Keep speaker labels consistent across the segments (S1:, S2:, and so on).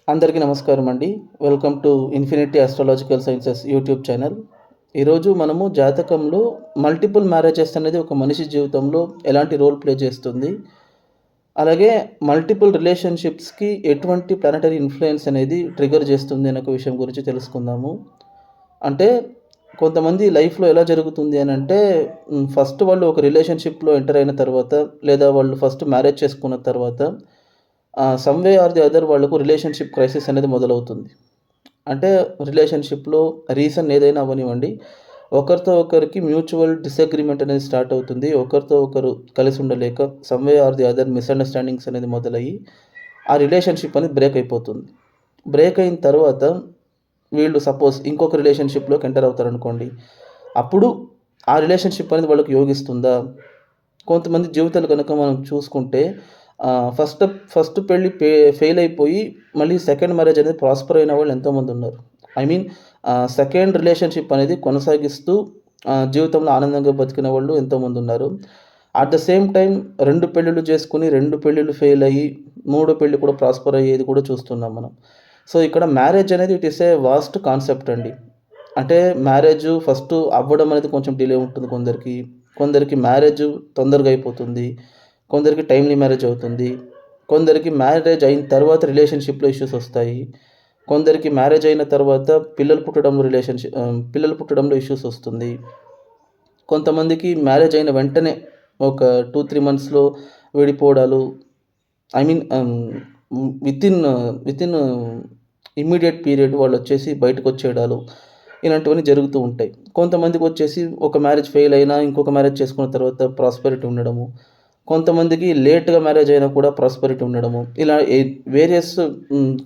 S1: అందరికీ నమస్కారం అండి. Welcome to infinity astrological sciences YouTube channel. ఈరోజు మనము జాతకంలో మల్టిపుల్ మ్యారేజెస్ అనేది ఒక మనిషి జీవితంలో ఎలాంటి రోల్ ప్లే చేస్తుంది, అలాగే మల్టిపుల్ రిలేషన్షిప్స్కి ఎటువంటి ప్లానటరీ ఇన్ఫ్లుయెన్స్ అనేది ట్రిగర్ చేస్తుంది అనే ఒక విషయం గురించి తెలుసుకుందాము. అంటే కొంతమంది లైఫ్లో ఎలా జరుగుతుంది అని అంటే ఫస్ట్ వాళ్ళు ఒక రిలేషన్షిప్లో ఎంటర్ అయిన తర్వాత, లేదా వాళ్ళు ఫస్ట్ మ్యారేజ్ చేసుకున్న తర్వాత some way or the other వాళ్ళకు రిలేషన్షిప్ క్రైసిస్ అనేది మొదలవుతుంది. అంటే రిలేషన్షిప్‌లో రీజన్ ఏదైనా అవ్వనివ్వండి, ఒకరితో ఒకరికి మ్యూచువల్ డిసగ్రీమెంట్ అనేది స్టార్ట్ అవుతుంది. ఒకరితో ఒకరు కలిసి ఉండలేక some way or the other misunderstandings అనేది మొదలయ్యి, ఆ రిలేషన్షిప్ అనేది బ్రేక్ అయిపోతుంది. బ్రేక్ అయిన తర్వాత వీళ్ళు సపోజ్ ఇంకొక రిలేషన్షిప్‌లోకి ఎంటర్ అవుతారనుకోండి. అప్పుడు ఆ రిలేషన్షిప్ అనేది వాళ్ళకి యోగిస్తుందా? కొంతమంది జీవితాలు గనుక మనం చూసుకుంటే ఫస్ట్ ఫస్ట్ పెళ్లి ఫెయిల్ అయిపోయి మళ్ళీ సెకండ్ మ్యారేజ్ అనేది ప్రాస్పర్ అయిన వాళ్ళు ఎంతోమందున్నారు. ఐ మీన్ సెకండ్ రిలేషన్‌షిప్ అనేది కొనసాగిస్తూ జీవితంలో ఆనందంగా బతికిన వాళ్ళు ఎంతోమందున్నారు. అట్ ద సేమ్ టైమ్ 2 పెళ్ళిళ్ళు చేసుకొని 2 పెళ్ళిళ్ళు ఫెయిల్ అయ్యి, మూడో పెళ్లి కూడా ప్రాస్పర్ అయ్యేది కూడా చూస్తున్నాం మనం. సో, ఇక్కడ మ్యారేజ్ అనేది it is a vast concept అండి. అంటే మ్యారేజు ఫస్టు అవ్వడం అనేది కొంచెం డిలే ఉంటుంది కొందరికి. కొందరికి మ్యారేజు తొందరగా అయిపోతుంది. కొందరికి టైమ్‌లీ మ్యారేజ్ అవుతుంది. కొందరికి మ్యారేజ్ అయిన తర్వాత రిలేషన్‌షిప్‌లో ఇష్యూస్ వస్తాయి. కొందరికి మ్యారేజ్ అయిన తర్వాత పిల్లలు పుట్టడంలో ఇష్యూస్ వస్తుంది. కొంతమందికి మ్యారేజ్ అయిన వెంటనే ఒక 2, 3 మంత్స్‌లో విడిపోవడాలు. I mean within immediate period వాళ్ళొచ్చేసి బయటకొచ్చేయడాలు. ఇలాంటివన్నీ జరుగుతూ ఉంటాయి. కొంతమందికొచ్చేసి ఒక మ్యారేజ్ ఫెయిల్ అయినా ఇంకొక మ్యారేజ్ చేసుకున్న తర్వాత ప్రాస్పెరిటీ ఉండడము. కొంతమందికి లేట్‌గా మ్యారేజ్ అయినా కూడా ప్రాస్పెరిటీ ఉండడము. ఇలా వేరియస్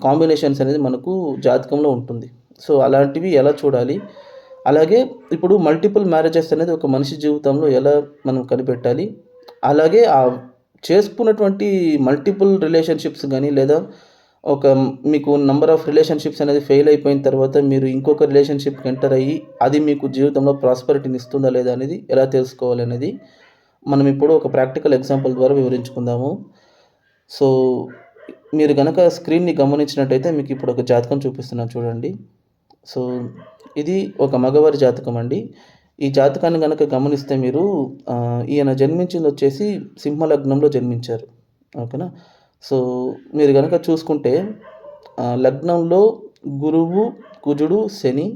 S1: కాంబినేషన్స్ అనేది మనకు జాతకంలో ఉంటుంది. సో, అలాంటివి ఎలా చూడాలి? అలాగే ఇప్పుడు మల్టిపుల్ మ్యారేజెస్ అనేది ఒక మనిషి జీవితంలో ఎలా మనం కనిపెట్టాలి? అలాగే చేసుకున్నటువంటి మల్టిపుల్ రిలేషన్‌షిప్స్ గాని, లేదా ఒక మీకు నంబర్ ఆఫ్ రిలేషన్‌షిప్స్ అనేది ఫెయిల్ అయిపోయిన తర్వాత మీరు ఇంకొక రిలేషన్‌షిప్‌కి ఎంటర్ అయ్యి, అది మీకు జీవితంలో ప్రాస్పెరిటీని ఇస్తుందా లేదా అనేది ఎలా తెలుసుకోవాలనేది మనం ఇప్పుడు ఒక ప్రాక్టికల్ ఎగ్జాంపుల్ ద్వారా వివరించుకుందాము. సో, మీరు గనక స్క్రీన్‌ని గమనించినట్టయితే మీకు ఇప్పుడు ఒక జాతకం చూపిస్తున్నాను చూడండి. సో, ఇది ఒక మగవారి జాతకం అండి. ఈ జాతకాన్ని గనక గమనిస్తే మీరు ఈయన జన్మించిందొచ్చేసి సింహ లగ్నంలో జన్మించారు. ఓకేనా? సో, మీరు గనక చూసుకుంటే లగ్నంలో గురువు, కుజుడు, శని,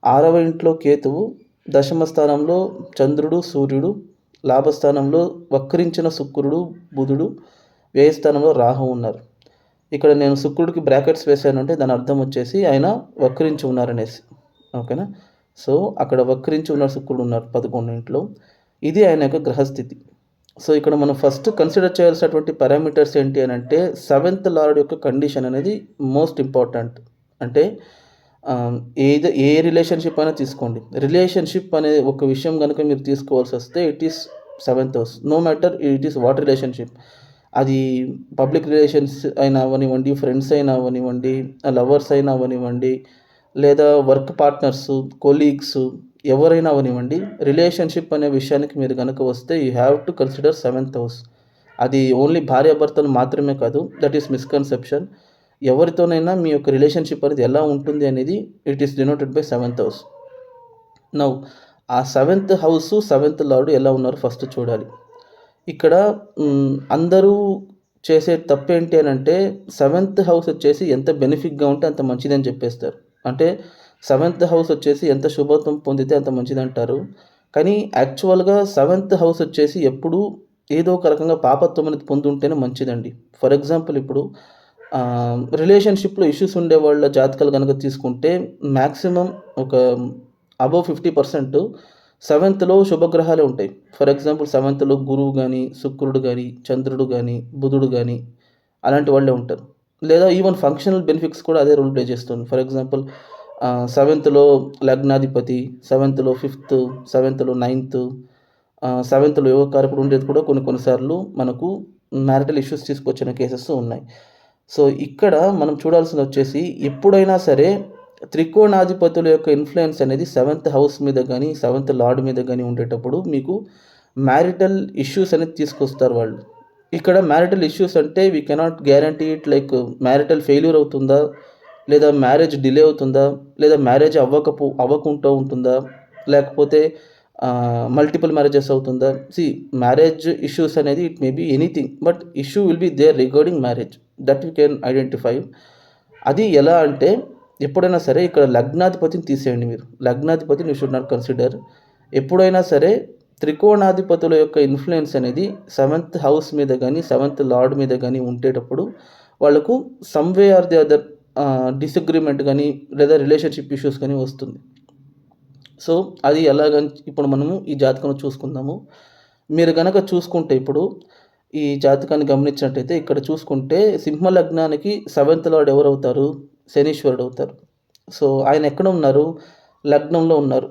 S1: 6వ ఇంట్లో కేతువు, దశమ స్థానంలో చంద్రుడు, సూర్యుడు, లాభస్థానంలో వక్రించిన శుక్రుడు, బుధుడు, వ్యయస్థానంలో రాహువు ఉన్నారు. ఇక్కడ నేను శుక్రుడికి బ్రాకెట్స్ వేశానంటే దాని అర్థం వచ్చేసి ఆయన వక్రించి ఉన్నారనేసి. ఓకేనా? సో, అక్కడ వక్రించి ఉన్న శుక్రుడు ఉన్నారు 11 ఇంట్లో. ఇది ఆయన యొక్క గ్రహస్థితి. సో, ఇక్కడ మనం ఫస్ట్ కన్సిడర్ చేయాల్సినటువంటి పారామీటర్స్ ఏంటి అనంటే, సెవెంత్ లార్డ్ యొక్క కండిషన్ అనేది మోస్ట్ ఇంపార్టెంట్. అంటే ఏ రిలేషన్‌షిప్ అయినా తీసుకోండి. రిలేషన్‌షిప్ అనే ఒక విషయం గనుక మీరు తీసుకోవాల్సొస్తే it is seventh house. No matter it is what relationship. అది పబ్లిక్ రిలేషన్స్ అయినా అవ్వనివ్వండి, ఫ్రెండ్స్ అయినా అవ్వనివ్వండి, లవర్స్ అయినా అవ్వనివ్వండి, లేదా వర్క్ పార్ట్నర్సు, కొలీగ్సు ఎవరైనా అవ్వనివ్వండి. రిలేషన్‌షిప్ అనే విషయానికి మీరు గనక వస్తే you have to consider seventh house. అది ఓన్లీ భార్యాభర్తలు మాత్రమే కాదు. That is misconception. ఎవరితోనైనా మీ యొక్క రిలేషన్‌షిప్ అనేది ఎలా ఉంటుంది అనేది it is denoted by seventh house. Now ఆ సెవెంత్ హౌసు, సెవెంత్ లార్డ్ ఎలా ఉన్నారో ఫస్ట్ చూడాలి. ఇక్కడ అందరూ చేసే తప్పేంటి అనంటే, సెవెంత్ హౌస్ వచ్చేసి ఎంత బెనిఫిక్‌గా ఉంటే అంత మంచిదని చెప్పేస్తారు. అంటే సెవెంత్ హౌస్ వచ్చేసి ఎంత శుభత్వం పొందితే అంత మంచిదంటారు. కానీ యాక్చువల్‌గా సెవెంత్ హౌస్ వచ్చేసి ఎప్పుడూ ఏదో ఒక రకంగా పాపత్వం అనేది పొందుంటేనే మంచిదండి. ఫర్ ఎగ్జాంపుల్ ఇప్పుడు రిలేషన్‌షిప్‌లో ఇష్యూస్ ఉండే వాళ్ళ జాతకాలు గనక తీసుకుంటే మాక్సిమం ఒక అబోవ్ 50% సెవెంత్‌లో శుభగ్రహాలే ఉంటాయి. ఫర్ ఎగ్జాంపుల్ సెవెంత్‌లో గురువు గాని, శుక్రుడు గాని, చంద్రుడు గాని, బుధుడు గాని అలాంటి వాళ్ళే ఉంటారు. లేదా ఈవెన్ ఫంక్షనల్ బెనిఫిట్స్ కూడా అదే రోల్ ప్లే చేస్తుంది. ఫర్ ఎగ్జాంపుల్ సెవెంత్‌లో లగ్నాధిపతి, సెవెంత్‌లో ఫిఫ్త్, సెవెంత్‌లో నైన్త్, సెవెంత్‌లో యోగకారకుడు ఉండేది కూడా కొన్ని కొన్ని సార్లు మనకు మ్యారిటల్ ఇష్యూస్ తీసుకొచ్చిన కేసెస్ ఉన్నాయి. సో, ఇక్కడ మనం చూడాల్సిందొచ్చేసి ఎప్పుడైనా సరే త్రికోణాధిపతుల యొక్క ఇన్‌ఫ్లుయెన్స్ అనేది సెవెంత్ హౌస్ మీద గాని, సెవెంత్ లార్డ్ మీద గాని ఉండేటప్పుడు మీకు మ్యారిటల్ ఇష్యూస్ అనేది తీసుకొస్తారు వాళ్ళు. ఇక్కడ మ్యారిటల్ ఇష్యూస్ అంటే we cannot guarantee it like marital failure అవుతుందా? లేదా మ్యారేజ్ డిలే అవుతుందా? లేదా మ్యారేజ్ అవ్వకుంటూ ఉంటుందా? లేకపోతే మల్టిపుల్ మ్యారేజెస్ అవుతుందా? మ్యారేజ్ ఇష్యూస్ అనేది it may be anything. But issue will be there regarding marriage. That you can identify. అది ఎలా అంటే ఎప్పుడైనా సరే ఇక్కడ లగ్నాధిపతిని తీసేయండి మీరు. లగ్నాధిపతిని యూ షుడ్ నాట్ కన్సిడర్. ఎప్పుడైనా సరే త్రికోణాధిపతుల యొక్క ఇన్ఫ్లుయెన్స్ అనేది 7th హౌస్ మీద గానీ, 7th లార్డ్ మీద గానీ ఉండేటప్పుడు వాళ్ళకు some way or the other disagreement గానీ, లేదా రిలేషన్‌షిప్ ఇష్యూస్ గానీ వస్తుంది. సో, అది ఎలాగని ఇప్పుడు మనము ఈ జాతకంలో చూసుకుందాము. మీరు గనక చూసుకుంటే ఇప్పుడు ఈ జాతకాన్ని గమనించినట్టయితే ఇక్కడ చూసుకుంటే సింహ లగ్నానికి 7th లార్డ్ ఎవరవుతారు? శనీశ్వరుడు అవుతారు. సో, ఆయన ఎక్కడ ఉన్నారు? లగ్నంలో ఉన్నారు.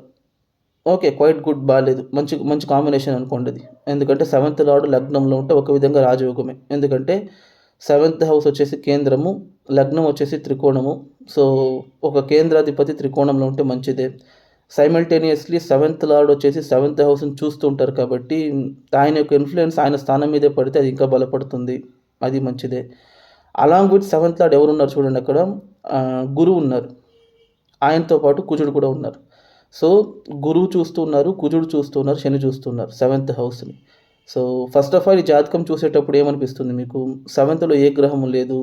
S1: ఓకే. Quite good. బాలేదు. మంచి మంచి కాంబినేషన్ అనుకోండి అది. ఎందుకంటే 7th లార్డ్ లగ్నంలో ఉంటే ఒక విధంగా రాజయోగమే. ఎందుకంటే 7th హౌస్ వచ్చేసి కేంద్రము, లగ్నం వచ్చేసి త్రికోణము. సో, ఒక కేంద్రాధిపతి త్రికోణంలో ఉంటే మంచిదే. సైమల్టేనియస్‌లీ 7th లార్డ్ వచ్చేసి 7th హౌస్‌ని చూస్తూ ఉంటారు కాబట్టి ఆయన యొక్క ఇన్‌ఫ్లూయెన్స్ ఆయన స్థానం మీదే పడితే అది ఇంకా బలపడుతుంది. అది మంచిదే. అలాంగ్ విత్ 7th లార్డ్ ఎవరున్నారు చూడండి అక్కడ గురువు ఉన్నారు. ఆయనతో పాటు కుజుడు కూడా ఉన్నారు. సో, గురువు చూస్తున్నారు, కుజుడు చూస్తున్నారు, శని చూస్తున్నారు 7th హౌస్‌ని. సో, ఫస్ట్ ఆఫ్ ఆల్ ఈ జాతకం చూసేటప్పుడు ఏమనిపిస్తుంది మీకు? 7థ్‌లో ఏ గ్రహము లేదు.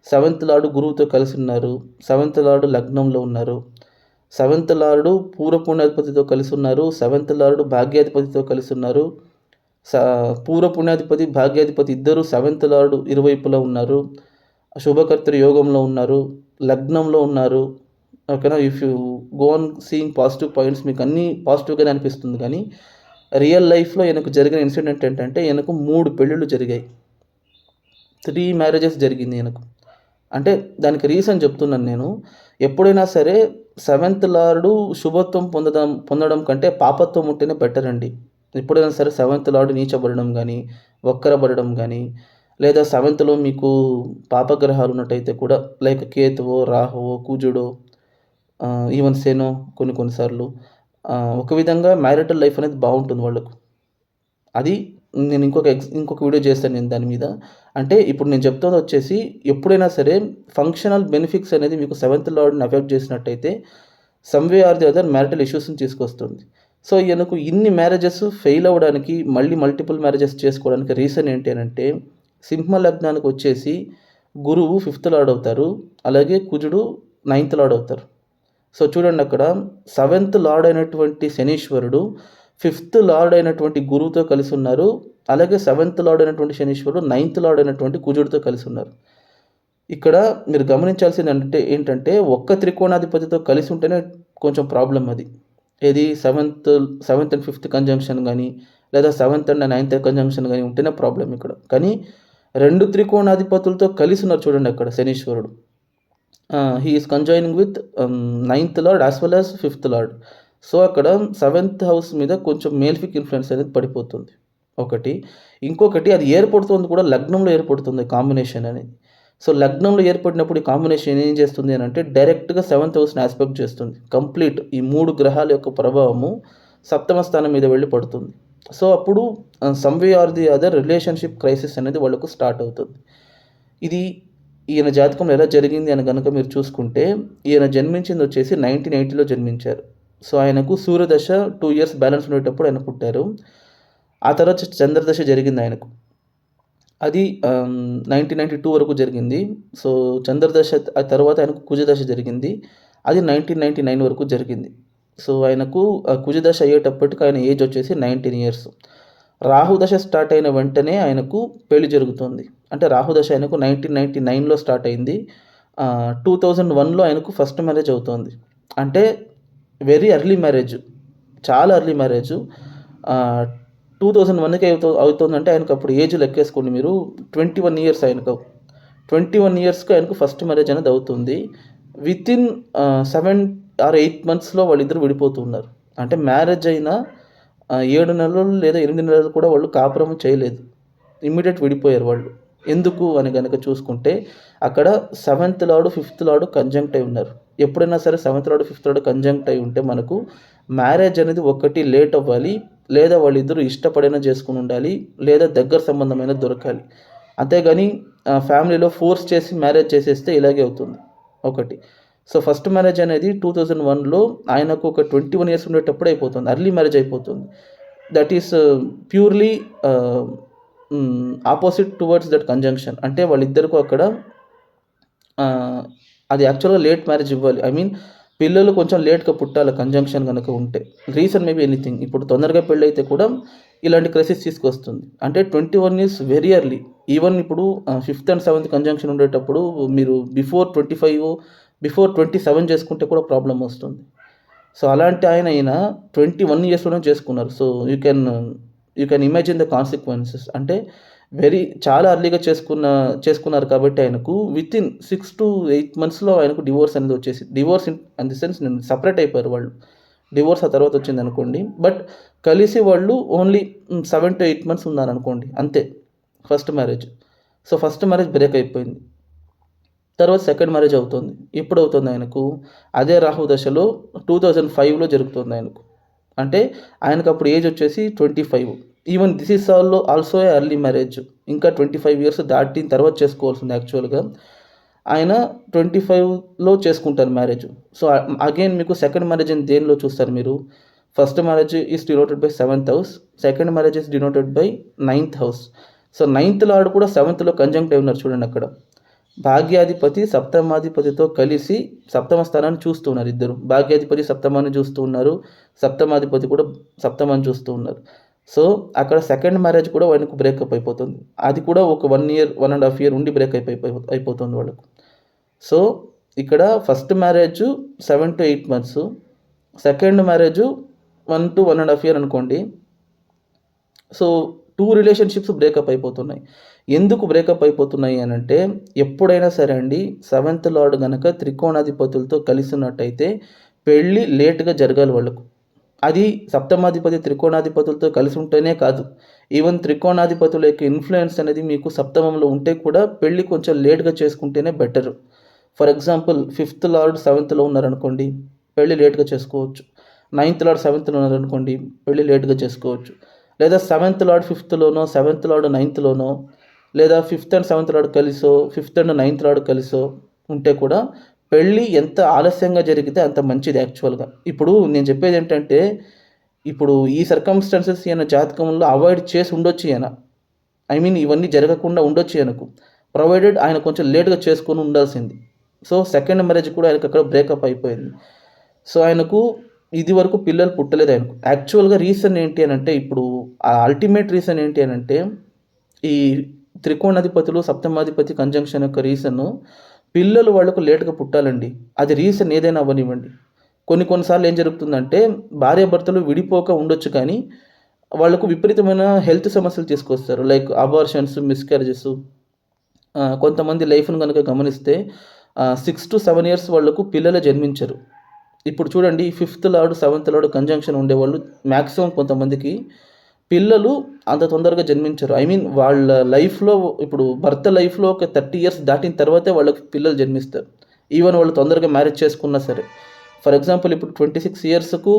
S1: 7th లార్డ్ గురువుతో కలిసి ఉన్నారు. 7th లార్డ్ లగ్నంలో ఉన్నారు. 7th లార్డ్ పూర్వ పుణ్యాధిపతితో కలిసి ఉన్నారు. 7th లార్డ్ భాగ్యాధిపతితో కలిసి ఉన్నారు. పూర్వ పుణ్యాధిపతి, భాగ్యాధిపతి ఇద్దరు 7th లార్డ్ ఇరువైపులా ఉన్నారు. శుభకర్తృ యోగంలో ఉన్నారు. లగ్నంలో ఉన్నారు. ఓకేనా. If you go on seeing positive points మీకు అన్నీ పాజిటివ్‌గానే అనిపిస్తుంది కానీ రియల్ లైఫ్‌లో ఈయనకు జరిగిన ఇన్సిడెంట్ ఏంటంటే ఈయనకు 3 పెళ్ళిళ్ళు జరిగాయి. 3 మ్యారేజెస్ జరిగింది ఈయనకు. అంటే దానికి రీజన్ చెప్తున్నాను నేను. ఎప్పుడైనా సరే 7th లార్డు శుభత్వం పొందడం కంటే పాపత్వం ఉంటేనే బెటర్ అండి. ఎప్పుడైనా సరే 7th లార్డ్ నీచబడడం గానీ, వక్రబడడం గానీ, లేదా 7థ్‌లో మీకు పాపగ్రహాలు ఉన్నట్టయితే కూడా లైక్ కేతువో, రాహువో, కుజుడో, ఈవెన్ శనో కొన్ని సార్లు ఒక విధంగా మ్యారిటల్ లైఫ్ అనేది బావుంటుంది వాళ్ళకు. అది నేను ఇంకొక వీడియో చేస్తాను నేను దాని మీద. అంటే ఇప్పుడు నేను చెప్తున్నది వచ్చేసి ఎప్పుడైనా సరే ఫంక్షనల్ బెనిఫిట్స్ అనేది మీకు 7th లార్డ్‌ని అఫెక్ట్ చేసినట్టయితే some way or the other marital ఇష్యూస్‌ని తీసుకొస్తుంది. సో, ఈయనకు ఇన్ని మ్యారేజెస్ ఫెయిల్ అవ్వడానికి మళ్ళీ మల్టిపుల్ మ్యారేజెస్ చేసుకోవడానికి రీజన్ ఏంటి అనంటే సింహ లగ్నానికి వచ్చేసి గురువు 5th లార్డ్ అవుతారు. అలాగే కుజుడు 9th లార్డ్ అవుతారు. సో, చూడండి అక్కడ 7th లార్డ్ అయినటువంటి శనీశ్వరుడు 5th లార్డ్ అయినటువంటి గురువుతో కలిసి ఉన్నారు. అలాగే 7th లార్డ్ అయినటువంటి శనీశ్వరుడు 9th లార్డ్ అయినటువంటి కుజుడితో కలిసి ఉన్నారు. ఇక్కడ మీరు గమనించాల్సింది ఏంటంటే ఒక్క త్రికోణాధిపతితో కలిసి ఉంటేనే కొంచెం ప్రాబ్లమ్ అది. ఏది 7th అండ్ 5th కంజంక్షన్ గానీ, లేదా 7th అండ్ 9th కంజంక్షన్ గానీ ఉంటేనే ప్రాబ్లమ్ ఇక్కడ. కానీ 2 త్రికోణాధిపతులతో కలిసి ఉన్నారు చూడండి అక్కడ శనీశ్వరుడు. He is conjoining with 9th lord as well as 5th lord. So, అక్కడ 7th హౌస్ మీద కొంచెం మేల్ఫిక్ ఇన్‌ఫ్లుయెన్స్ అనేది పడిపోతుంది. ఒకటి. ఇంకొకటి అది ఏర్పడుతుంది కూడా లగ్నంలో ఏర్పడుతుంది కాంబినేషన్ అనేది. సో, లగ్నంలో ఏర్పడినప్పుడు ఈ కాంబినేషన్ ఏం చేస్తుంది అనంటే డైరెక్ట్‌గా 7th హౌస్‌ని యాస్పెక్ట్ చేస్తుంది. కంప్లీట్ ఈ 3 గ్రహాల యొక్క ప్రభావము 7వ స్థానం మీద వెళ్లి పడుతుంది. సో, అప్పుడు some way or the other relationship crisis అనేది వాళ్ళకు స్టార్ట్ అవుతుంది. ఇది ఈయన జాతకంలో ఎలా జరిగింది అని గనక మీరు చూసుకుంటే ఈయన జన్మించింది వచ్చేసి 1980లో జన్మించారు. సో, ఆయనకు సూర్యదశ 2 ఇయర్స్ బ్యాలెన్స్ ఉండేటప్పుడు ఆయన పుట్టారు. ఆ తర్వాత చంద్రదశ జరిగింది ఆయనకు. అది 1992 వరకు జరిగింది. సో, చంద్రదశ తర్వాత ఆయనకు కుజదశ జరిగింది. అది 1999 వరకు జరిగింది. సో, ఆయనకు కుజదశ అయ్యేటప్పటికి ఆయన ఏజ్ వచ్చేసి 19 ఇయర్స్. రాహుదశ స్టార్ట్ అయిన వెంటనే ఆయనకు పెళ్లి జరుగుతుంది. అంటే రాహుదశ ఆయనకు 1999లో స్టార్ట్ అయింది. 2001లో ఆయనకు ఫస్ట్ మ్యారేజ్ అవుతోంది. అంటే వెరీ ఎర్లీ మ్యారేజ్. చాలా ఎర్లీ మ్యారేజ్. 2001కే అవుతోందంటే ఆయనకు అప్పుడు ఏజ్ లెక్కేసుకోండి మీరు 21 ఇయర్స్ ఆయనకు. 21 ఇయర్స్‌కి ఆయనకు ఫస్ట్ మ్యారేజ్ అనేది అవుతుంది. వితిన్ 7 ఆర్ 8 మంత్స్‌లో వాళ్ళిద్దరూ విడిపోతున్నారు. అంటే మ్యారేజ్ అయిన 7 నెలలు లేదా 8 నెలలు కూడా వాళ్ళు కాపురం చేయలేదు. ఇమ్మీడియేట్ విడిపోయారు వాళ్ళు. ఎందుకు అని గనక చూసుకుంటే అక్కడ 7th లార్డ్, 5th లార్డ్ కంజంక్ట్ అయి ఉన్నారు. ఎప్పుడైనా సరే 7th లార్డ్, 5th లార్డ్ కంజంక్ట్ అయి ఉంటే మనకు మ్యారేజ్ అనేది ఒకటి లేట్ అవ్వాలి, లేదా వాళ్ళిద్దరూ ఇష్టపడైనా చేసుకొని ఉండాలి, లేదా దగ్గర సంబంధమైన దొరకాలి. అంతేగాని ఫ్యామిలీలో ఫోర్స్ చేసి మ్యారేజ్ చేసేస్తే ఇలాగే అవుతుంది ఒకటి. సో ఫస్ట్ మ్యారేజ్ అనేది 2001లో ఆయనకు ఒక 21 ఇయర్స్ ఉండేటప్పుడు అయిపోతుంది. ఎర్లీ మ్యారేజ్ అయిపోతుంది. That is purely opposite towards that conjunction. అంటే వాళ్ళిద్దరికీ అక్కడ అది యాక్చువల్గా లేట్ మ్యారేజ్ ఇవ్వాలి. ఐ మీన్ పిల్లలు కొంచెం లేట్గా పుట్టాలి కంజంక్షన్ కనుక ఉంటే. Reason maybe anything. ఇప్పుడు తొందరగా పెళ్ళైతే కూడా ఇలాంటి క్రైసిస్ తీసుకొస్తుంది. అంటే 21 ఈజ్ వెరీ ఎర్లీ. ఈవెన్ ఇప్పుడు 5th అండ్ 7th కంజంక్షన్ ఉండేటప్పుడు మీరు బిఫోర్ 25, బిఫోర్ 27 చేసుకుంటే కూడా ప్రాబ్లం వస్తుంది. సో అలాంటి ఆయన 21 ఇయర్స్లోనే చేసుకున్నారు. So you can imagine the consequences. అంటే చాలా ఎర్లీగా చేసుకున్నారు కాబట్టి ఆయనకు వితిన్ 6 to 8 monthsలో ఆయనకు డివోర్స్ అనేది వచ్చేసి, divorce in the sense separate అయిపోయారు వాళ్ళు. డివోర్స్ ఆ తర్వాత వచ్చింది అనుకోండి. బట్ కలిసి వాళ్ళు ఓన్లీ 7 to 8 months ఉన్నారనుకోండి, అంతే first marriage. So first marriage break అయిపోయింది. తర్వాత సెకండ్ మ్యారేజ్ అవుతుంది. ఎప్పుడు అవుతుంది ఆయనకు? అదే రాహు దశలో 2005లో జరుగుతుంది ఆయనకు. అంటే ఆయనకు అప్పుడు ఏజ్ వచ్చేసి 25. Even this is also early marriage. ఇంకా 25 years దాటిన తర్వాత చేసుకోవాల్సింది యాక్చువల్గా. ఆయన 25లో చేసుకుంటారు మ్యారేజ్. సో అగైన్ మీకు సెకండ్ మ్యారేజ్ అని దేనిలో చూస్తారు మీరు? First marriage is denoted by 7th house, second marriage is denoted by 9th house. So 9th lord కూడా 7thలో కంజంక్ట్ అయి ఉన్నారు చూడండి. అక్కడ భాగ్యాధిపతి సప్తమాధిపతితో కలిసి సప్తమ స్థానాన్ని చూస్తూ ఉన్నారు ఇద్దరు. భాగ్యాధిపతి సప్తమాన్ని చూస్తూ ఉన్నారు, సప్తమాధిపతి కూడా సప్తమాన్ని చూస్తూ ఉన్నారు. సో అక్కడ సెకండ్ మ్యారేజ్ కూడా వాళ్ళకు బ్రేకప్ అయిపోతుంది. అది కూడా ఒక 1 year, 1.5 year ఉండి బ్రేక్ అయిపోతుంది వాళ్ళకు. సో ఇక్కడ first marriage 7 to 8 months, second marriage 1 to 1.5 year అనుకోండి. సో 2 relationships బ్రేకప్ అయిపోతున్నాయి. ఎందుకు బ్రేకప్ అయిపోతున్నాయి అని అంటే, ఎప్పుడైనా సరే అండి 7th లార్డ్ కనుక త్రికోణాధిపతులతో కలిసి ఉన్నట్టయితే పెళ్ళి లేట్గా జరగాలి వాళ్ళకు. అది సప్తమాధిపతి త్రికోణాధిపతులతో కలిసి ఉంటేనే కాదు, ఈవెన్ త్రికోణాధిపతుల యొక్క ఇన్ఫ్లుయెన్స్ అనేది మీకు సప్తమంలో ఉంటే కూడా పెళ్ళి కొంచెం లేట్గా చేసుకుంటేనే better. For example 5th lord 7thలో ఉన్నారనుకోండి, పెళ్ళి లేట్గా చేసుకోవచ్చు. 9th లార్డ్ 7thలో ఉన్నారనుకోండి, పెళ్ళి లేట్గా చేసుకోవచ్చు. లేదా 7th లార్డ్ 5thలోనో, 7th లార్డ్ 9thలోనో, లేదా 5th and 7th లార్డ్ కలిసో, 5th and 9th లార్డ్ కలిసో ఉంటే కూడా పెళ్ళి ఎంత ఆలస్యంగా జరిగితే అంత మంచిది యాక్చువల్గా. ఇప్పుడు నేను చెప్పేది ఏంటంటే, ఇప్పుడు ఈ సర్కమ్స్టాన్సెస్ ఈయన జాతకంలో అవాయిడ్ చేసి ఉండొచ్చు ఈయన. ఐ మీన్ ఇవన్నీ జరగకుండా ఉండొచ్చు ఈయనకు, ప్రొవైడెడ్ ఆయన కొంచెం లేట్గా చేసుకొని ఉండాల్సింది. సో సెకండ్ మ్యారేజ్ కూడా ఆయనకు అక్కడ బ్రేకప్ అయిపోయింది. సో ఆయనకు ఇది వరకు పిల్లలు పుట్టలేదు ఆయనకు. యాక్చువల్గా రీజన్ ఏంటి అని అంటే, ఇప్పుడు ఆ అల్టిమేట్ రీజన్ ఏంటి అని అంటే, ఈ త్రికోణాధిపతులు సప్తమాధిపతి కంజంక్షన్ యొక్క రీజను పిల్లలు వాళ్ళకు లేట్గా పుట్టాలండి. అది రీజన్ ఏదైనా అవ్వనివ్వండి. కొన్నిసార్లు ఏం జరుగుతుందంటే, భార్యాభర్తలు విడిపోక ఉండొచ్చు కానీ వాళ్ళకు విపరీతమైన హెల్త్ సమస్యలు తీసుకొస్తారు. Like abortions, miscarriages. కొంతమంది లైఫ్ను కనుక గమనిస్తే 6 to 7 years వాళ్ళకు పిల్లలు జన్మించరు. ఇప్పుడు చూడండి, 5th lord 7th lord conjunction ఉండేవాళ్ళు మ్యాక్సిమం కొంతమందికి పిల్లలు అంత తొందరగా జన్మించరు. ఐ మీన్ వాళ్ళ లైఫ్లో, ఇప్పుడు భర్త లైఫ్లో ఒక 30 years దాటిన తర్వాతే వాళ్ళకి పిల్లలు జన్మిస్తారు. ఈవెన్ వాళ్ళు తొందరగా మ్యారేజ్ చేసుకున్నా సరే. ఫర్ ఎగ్జాంపుల్ ఇప్పుడు 26 yearsకు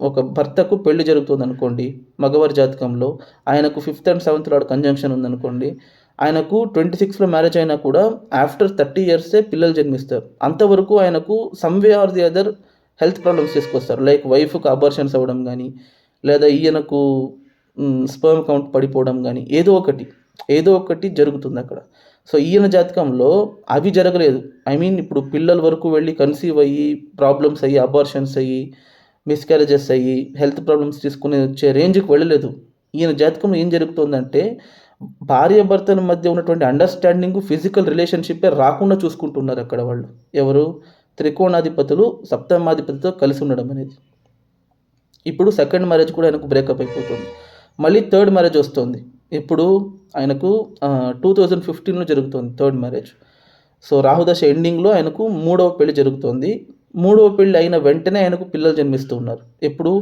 S1: ఒక భర్తకు పెళ్లి జరుగుతుంది అనుకోండి మగవారి జాతకంలో, ఆయనకు 5th and 7th lord conjunction ఉందనుకోండి, ఆయనకు 26లో మ్యారేజ్ అయినా కూడా ఆఫ్టర్ 30 years పిల్లలు జన్మిస్తారు. అంతవరకు ఆయనకు some way or the other health problems తీసుకొస్తారు. లైక్ వైఫ్కి అబార్షన్స్ అవ్వడం కానీ, లేదా ఈయనకు స్పర్మ్ కౌంట్ పడిపోవడం కానీ, ఏదో ఒకటి జరుగుతుంది అక్కడ. సో ఈయన జాతకంలో అవి జరగలేదు. ఐ మీన్ ఇప్పుడు పిల్లల వరకు వెళ్ళి కన్సీవ్ అయ్యి ప్రాబ్లమ్స్ అయ్యి, అబార్షన్స్ అయ్యి, మిస్క్యారేజెస్ అయ్యి, హెల్త్ ప్రాబ్లమ్స్ తీసుకుని వచ్చే రేంజ్కి వెళ్ళలేదు. ఈయన జాతకంలో ఏం జరుగుతుందంటే, భార్యాభర్తల మధ్య ఉన్నటువంటి అండర్స్టాండింగ్, ఫిజికల్ రిలేషన్షిప్పే రాకుండా చూసుకుంటున్నారు అక్కడ వాళ్ళు. ఎవరు? త్రికోణాధిపతులు సప్తమాధిపతితో కలిసి ఉండడం అనేది. ఇప్పుడు సెకండ్ మ్యారేజ్ కూడా ఆయనకు బ్రేకప్ అయిపోతుంది. మళ్ళీ థర్డ్ మ్యారేజ్ వస్తుంది. ఇప్పుడు ఆయనకు 2015లో జరుగుతుంది థర్డ్ మ్యారేజ్. సో రాహుదశ ఎండింగ్లో ఆయనకు 3వ పెళ్లి జరుగుతుంది. 3వ పెళ్లి అయిన వెంటనే ఆయనకు పిల్లలు జన్మిస్తూ ఉన్నారు. ఎప్పుడు?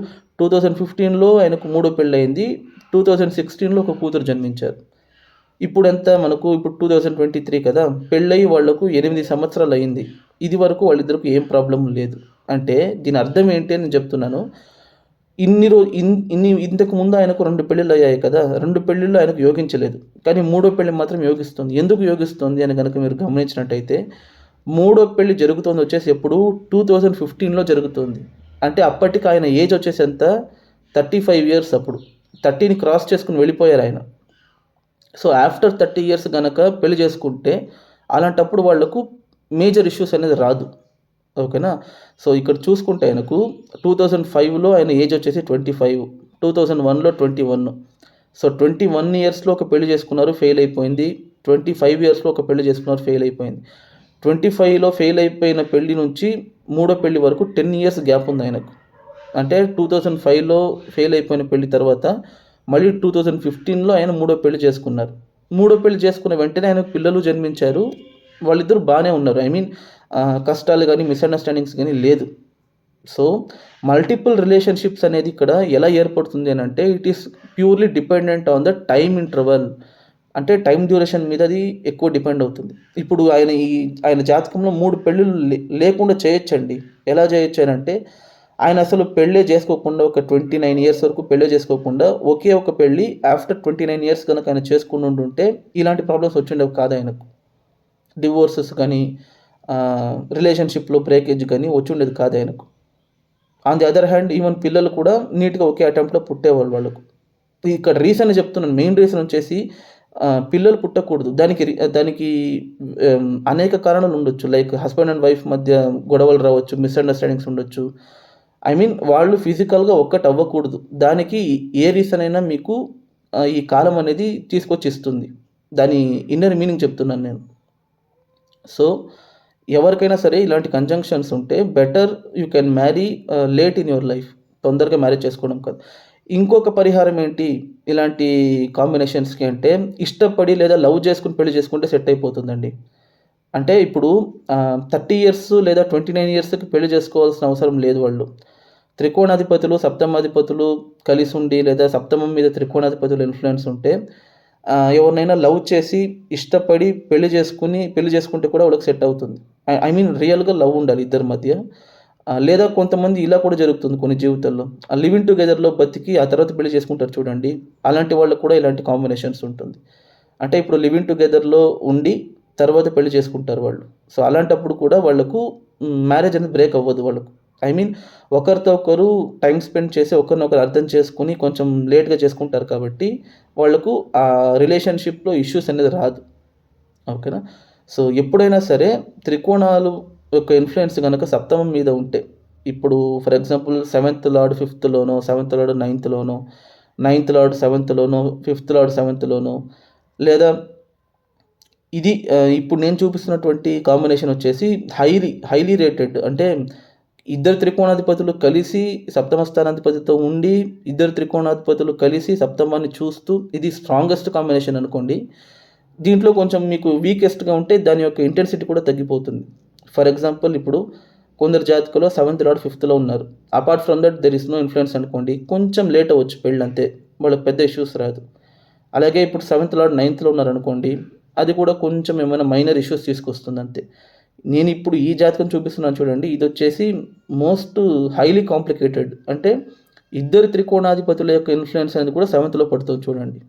S1: 2015లో ఆయనకు 3వ పెళ్ళి అయింది. 2016లో ఒక కూతురు జన్మించారు. ఇప్పుడెంత మనకు ఇప్పుడు 2023 కదా! పెళ్ళయ్యి వాళ్ళకు 8 సంవత్సరాలయింది. ఇది వరకు వాళ్ళిద్దరికి ఏం ప్రాబ్లమ్ లేదు. అంటే దీని అర్థం ఏంటి అని నేను చెప్తున్నాను. ఇన్ని రో ఇన్ ఇన్ని ఇంతకు ముందు ఆయనకు 2 పెళ్ళిళ్ళయ్యాయి కదా! 2 పెళ్ళిళ్ళు ఆయనకు యోగించలేదు. కానీ మూడో పెళ్లి మాత్రం యోగిస్తుంది. ఎందుకు యోగిస్తుంది అని గనక మీరు గమనించినట్టయితే, మూడో పెళ్లి జరుగుతోందొచ్చేసి ఎప్పుడు 2015లో జరుగుతుంది. అంటే అప్పటికి ఆయన ఏజ్ వచ్చేసి ఎంత? 35 ఇయర్స్ అప్పుడు. 30ని క్రాస్ చేసుకొని వెళ్ళిపోయారాయన. సో, ఆఫ్టర్ 30 ఇయర్స్ గనక పెళ్లి చేసుకుంటే, అలాంటప్పుడు వాళ్ళకు మేజర్ ఇష్యూస్ అనేది రాదు. ఓకేనా? సో, ఇక్కడ చూసుకుంటే ఆయనకు 2005లో ఆయన ఏజ్ వచ్చేసి 25, 2001లో 21. సో, 21 ఇయర్స్‌లో ఒక పెళ్లి చేసుకున్నారు, ఫెయిల్ అయిపోయింది. 25 ఇయర్స్‌లో ఒక పెళ్లి చేసుకున్నారు, ఫెయిల్ అయిపోయింది. 25లో ఫెయిల్ అయిపోయిన పెళ్లి నుంచి మూడో పెళ్లి వరకు 10 ఇయర్స్ గ్యాప్ ఉంది ఆయనకు. అంటే 2005లో ఫెయిల్ అయిపోయిన పెళ్లి తర్వాత మళ్ళీ 2015లో ఆయన మూడో పెళ్లి చేసుకున్నారు. మూడో పెళ్లి చేసుకున్న వెంటనే ఆయనకు పిల్లలు జన్మించారు. వాళ్ళిద్దరూ బానే ఉన్నారు. ఐ మీన్ కష్టాలు గానీ, మిస్‌అండర్‌స్టాండింగ్స్ గానీ లేదు. సో, మల్టిపుల్ రిలేషన్‌షిప్స్ అనేది ఇక్కడ ఎలా ఏర్పడుతుంది అనంటే, it is purely dependent on the time interval. అంటే టైమ్ డ్యూరేషన్ మీద అది ఎక్కువ డిపెండ్ అవుతుంది. ఇప్పుడు ఆయన జాతకంలో 3 పెళ్ళిళ్ళు లేకుండా చేయొచ్చండి. ఎలా చేయొచ్చు అనంటే, ఆయన అసలు పెళ్ళే చేసుకోకుండా ఒక 29 ఇయర్స్ వరకు పెళ్ళే చేసుకోకుండా ఒకే ఒక పెళ్లి ఆఫ్టర్ 29 ఇయర్స్ గనక ఆయన చేసుకుండుంటే ఇలాంటి ప్రాబ్లమ్స్ వచ్చుండేవి కాదు ఆయనకు. డివోర్సెస్ కానీ, రిలేషన్‌షిప్‌లో బ్రేకేజ్ కానీ వచ్చుండేది కాదు ఆయనకు. On the other hand even పిల్లలు కూడా నీట్‌గా ఒకే అటెంప్ట్‌లో పుట్టేవాళ్ళు వాళ్ళకు. ఇక్కడ రీజన్ చెప్తున్నాను. మెయిన్ రీజన్ వచ్చేసి పిల్లలు పుట్టకూడదు. దానికి అనేక కారణాలు ఉండొచ్చు. లైక్ హస్బెండ్ అండ్ వైఫ్ మధ్య గొడవలు రావచ్చు, మిస్‌అండర్‌స్టాండింగ్స్ ఉండొచ్చు. ఐ మీన్ వాళ్ళు ఫిజికల్‌గా ఒక్కటి అవ్వకూడదు. దానికి ఏ రీజన్ అయినా మీకు ఈ కాలం అనేది తీసుకొచ్చి ఇస్తుంది. దాని ఇన్నర్ మీనింగ్ చెప్తున్నాను నేను. సో, ఎవరికైనా సరే ఇలాంటి కంజంక్షన్స్ ఉంటే better you can marry late in your life. తొందరగా మ్యారేజ్ చేసుకోవడం కాదు. ఇంకొక పరిహారం ఏంటి ఇలాంటి కాంబినేషన్స్‌కి అంటే, ఇష్టపడి లేదా లవ్ చేసుకొని పెళ్లి చేసుకుంటే సెట్ అయిపోతుందండి. అంటే ఇప్పుడు 30 ఇయర్స్ లేదా 29 ఇయర్స్‌కి పెళ్లి చేసుకోవాల్సిన అవసరం లేదు వాళ్ళు. త్రికోణాధిపతులు, సప్తమాధిపతులు కలిసుండి లేదా సప్తమం మీద త్రికోణాధిపతుల ఇన్‌ఫ్లుయెన్స్ ఉంటే ఎవరినైనా లవ్ చేసి, ఇష్టపడి పెళ్లి చేసుకుంటే కూడా వాళ్ళకి సెట్ అవుతుంది. ఐ మీన్ రియల్‌గా లవ్ ఉండాలి ఇద్దరి మధ్య. లేదా కొంతమంది ఇలా కూడా జరుగుతుంది కొన్ని జీవితాల్లో. లివ్ ఇన్ టుగెదర్‌లో బతికి ఆ తర్వాత పెళ్లి చేసుకుంటారు చూడండి. అలాంటి వాళ్ళకి కూడా ఇలాంటి కాంబినేషన్స్ ఉంటుంది. అంటే ఇప్పుడు లివ్ ఇన్ టుగెదర్‌లో ఉండి తర్వాత పెళ్లి చేసుకుంటారు వాళ్ళు. సో, అలాంటప్పుడు కూడా వాళ్ళకు మ్యారేజ్ అనేది బ్రేక్ అవ్వదు వాళ్ళకు. ఐ మీన్ ఒకరితో ఒకరు టైమ్ స్పెండ్ చేసి ఒకరినొకరు అర్థం చేసుకొని కొంచెం లేట్‌గా చేసుకుంటారు కాబట్టి వాళ్ళకు ఆ రిలేషన్‌షిప్‌లో ఇష్యూస్ అనేది రాదు. ఓకేనా? సో, ఎప్పుడైనా సరే త్రికోణాలు యొక్క ఇన్‌ఫ్లుయెన్స్ గనక సప్తమం మీద ఉంటే, ఇప్పుడు ఫర్ ఎగ్జాంపుల్ సెవెంత్ లార్డ్ ఫిఫ్త్‌లోనో, సెవెంత్ లార్డ్ నైన్త్‌లోనో, నైన్త్ లార్డ్ సెవెంత్‌లోనో, ఫిఫ్త్ లార్డ్ సెవెంత్‌లోనో లేదా ఇది ఇప్పుడు నేను చూపిస్తున్నటువంటి కాంబినేషన్ వచ్చేసి హైలీ రేటెడ్. అంటే ఇద్దరు త్రికోణాధిపతులు కలిసి సప్తమ స్థానాధిపతితో ఉండి, ఇద్దరు త్రికోణాధిపతులు కలిసి సప్తమాన్ని చూస్తూ ఇది స్ట్రాంగెస్ట్ కాంబినేషన్ అనుకోండి. దీంట్లో కొంచెం మీకు వీకెస్ట్‌గా ఉంటే దాని యొక్క ఇంటెన్సిటీ కూడా తగ్గిపోతుంది. ఫర్ ఎగ్జాంపుల్ ఇప్పుడు కొందరు జాతకులు సెవెంత్ లార్డ్ ఫిఫ్త్‌లో ఉన్నారు. Apart from that there is no influence అనుకోండి. కొంచెం లేట్ అవ్వచ్చు పెళ్ళంతే. వాళ్ళకి పెద్ద ఇష్యూస్ రాదు. అలాగే ఇప్పుడు సెవెంత్ లార్డ్ నైన్త్‌లో ఉన్నారనుకోండి. అది కూడా కొంచెం ఏమైనా మైనర్ ఇష్యూస్ తీసుకొస్తుంది అంతే. నేనిప్పుడు ఈ జాతకం చూపిస్తున్నాను చూడండి. ఇదొచ్చేసి మోస్ట్ హైలీ కాంప్లికేటెడ్. అంటే ఇద్దరు త్రికోణాధిపతుల యొక్క ఇన్‌ఫ్లుయెన్స్ అనేది కూడా సెవెంత్‌లో పడుతుంది చూడండి.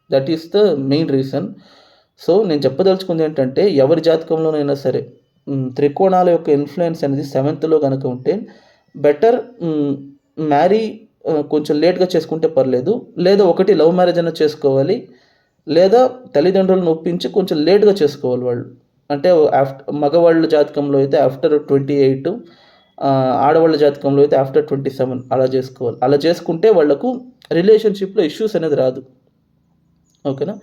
S1: That is the main reason. So, నేను చెప్పదలుచుకుంది ఏంటంటే ఎవరి జాతకంలోనైనా సరే త్రికోణాల యొక్క ఇన్‌ఫ్లుయెన్స్ అనేది సెవెంత్‌లో గనక ఉంటే బెటర్ మ్యారీ కొంచెం లేట్‌గా చేసుకుంటే పర్లేదు. లేదా ఒకటి లవ్ మ్యారేజ్ అన్నా చేసుకోవాలి. లేదా తల్లిదండ్రులను ఒప్పించి కొంచెం లేట్‌గా చేసుకోవాలి వాళ్ళు. అంటే మగవాళ్ళ జాతకంలో అయితే ఆఫ్టర్ 28 ఆడవాళ్ళ జాతకంలో అయితే ఆఫ్టర్ 27 అలా చేసుకోవాలి. అలా చేసుకుంటే వాళ్ళకు రిలేషన్‌షిప్‌లో ఇష్యూస్ అనేది రాదు. ఓకేనా?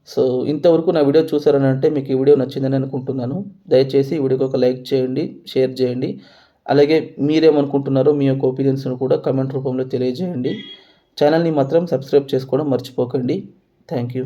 S1: సో, ఇంతవరకు నా వీడియో చూసారనంటే మీకు ఈ వీడియో నచ్చిందని అనుకుంటున్నాను. దయచేసి ఈ వీడియోకి ఒక లైక్ చేయండి, షేర్ చేయండి. అలాగే మీరేమనుకుంటున్నారో మీ యొక్క ఒపీనియన్స్‌ను కూడా కామెంట్ రూపంలో తెలియజేయండి. ఛానల్‌ని మాత్రం సబ్స్క్రైబ్ చేసుకోవడం మర్చిపోకండి. Thank you.